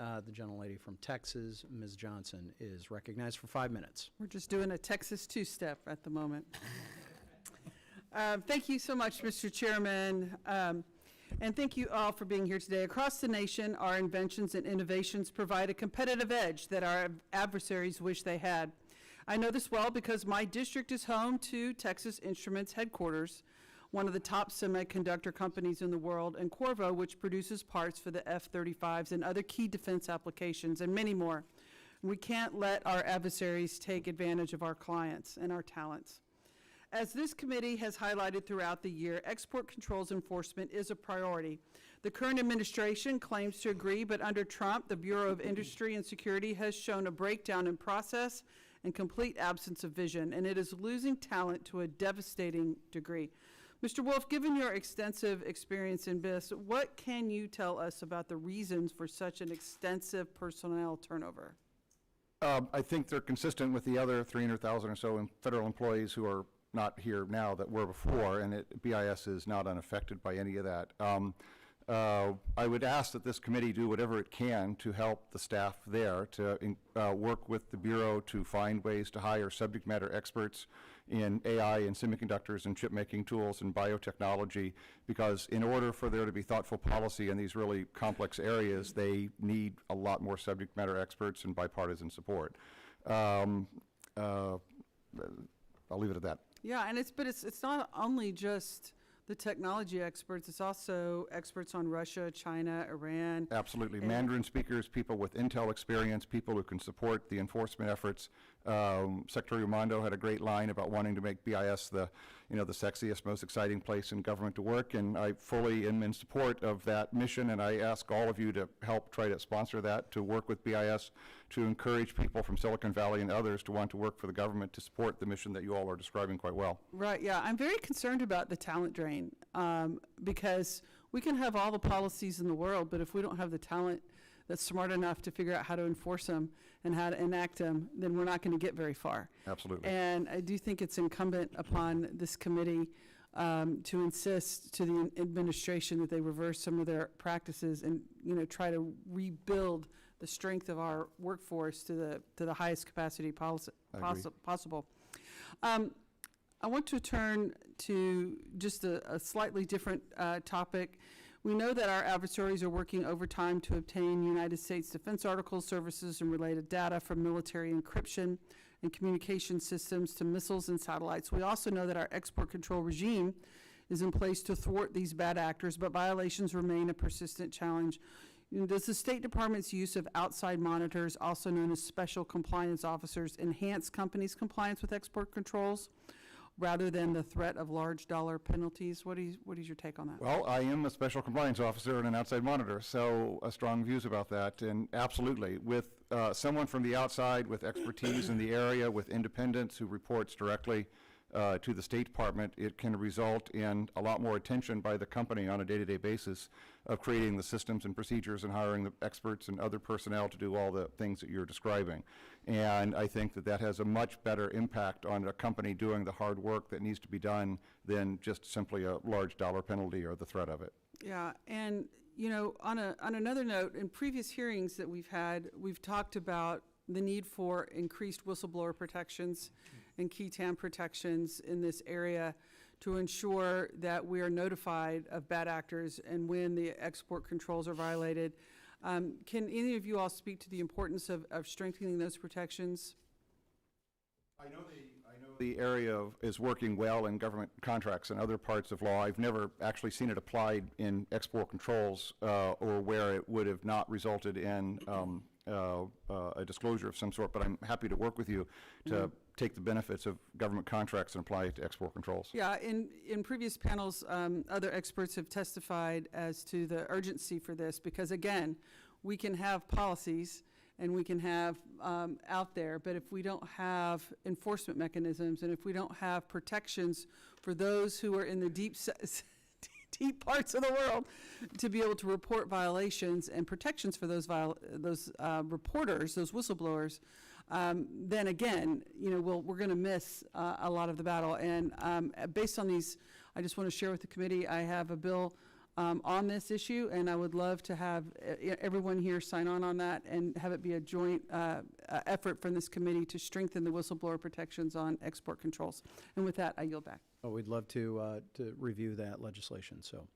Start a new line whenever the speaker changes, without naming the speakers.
The gentlelady from Texas, Ms. Johnson, is recognized for 5 minutes.
We're just doing a Texas two-step at the moment. Thank you so much, Mr. Chairman. And thank you all for being here today. Across the nation, our inventions and innovations provide a competitive edge that our adversaries wish they had. I know this well because my district is home to Texas Instruments headquarters, one of the top semiconductor companies in the world, and Qorvo, which produces parts for the F-35s and other key defense applications, and many more. We can't let our adversaries take advantage of our clients and our talents. As this committee has highlighted throughout the year, export controls enforcement is a priority. The current administration claims to agree, but under Trump, the Bureau of Industry and Security has shown a breakdown in process and complete absence of vision, and it is losing talent to a devastating degree. Mr. Wolf, given your extensive experience in this, what can you tell us about the reasons for such an extensive personnel turnover?
I think they're consistent with the other 300,000 or so federal employees who are not here now that were before, and BIS is not unaffected by any of that. I would ask that this committee do whatever it can to help the staff there to work with the Bureau to find ways to hire subject matter experts in AI and semiconductors and chip making tools and biotechnology, because in order for there to be thoughtful policy in these really complex areas, they need a lot more subject matter experts and bipartisan support. I'll leave it at that.
Yeah, and it's not only just the technology experts, it's also experts on Russia, China, Iran.
Absolutely. Mandarin speakers, people with intel experience, people who can support the enforcement efforts. Secretary Raimondo had a great line about wanting to make BIS the sexiest, most exciting place in government to work, and I fully am in support of that mission, and I ask all of you to help try to sponsor that, to work with BIS, to encourage people from Silicon Valley and others to want to work for the government to support the mission that you all are describing quite well.
Right, yeah. I'm very concerned about the talent drain because we can have all the policies in the world, but if we don't have the talent that's smart enough to figure out how to enforce them and how to enact them, then we're not going to get very far.
Absolutely.
And I do think it's incumbent upon this committee to insist to the administration that they reverse some of their practices and try to rebuild the strength of our workforce to the highest capacity possible. I want to turn to just a slightly different topic. We know that our adversaries are working overtime to obtain United States defense articles, services, and related data from military encryption and communication systems to missiles and satellites. We also know that our export control regime is in place to thwart these bad actors, but violations remain a persistent challenge. Does the State Department's use of outside monitors, also known as special compliance officers, enhance companies' compliance with export controls rather than the threat of large dollar penalties? What is your take on that?
Well, I am a special compliance officer and an outside monitor, so strong views about that. And absolutely, with someone from the outside with expertise in the area, with independents who reports directly to the State Department, it can result in a lot more attention by the company on a day-to-day basis of creating the systems and procedures and hiring the experts and other personnel to do all the things that you're describing. And I think that that has a much better impact on a company doing the hard work that needs to be done than just simply a large dollar penalty or the threat of it.
Yeah, and on another note, in previous hearings that we've had, we've talked about the need for increased whistleblower protections and key TAM protections in this area to ensure that we are notified of bad actors and when the export controls are violated. Can any of you all speak to the importance of strengthening those protections?
I know the area is working well in government contracts and other parts of law. I've never actually seen it applied in export controls or where it would have not resulted in a disclosure of some sort, but I'm happy to work with you to take the benefits of government contracts and apply it to export controls.
Yeah, in previous panels, other experts have testified as to the urgency for this because, again, we can have policies and we can have out there, but if we don't have enforcement mechanisms and if we don't have protections for those who are in the deep parts of the world to be able to report violations and protections for those reporters, those whistleblowers, then again, we're going to miss a lot of the battle. And based on these, I just want to share with the committee, I have a bill on this issue, and I would love to have everyone here sign on that and have it be a joint effort from this committee to strengthen the whistleblower protections on export controls. And with that, I yield back.
Oh, we'd love to review that legislation, so.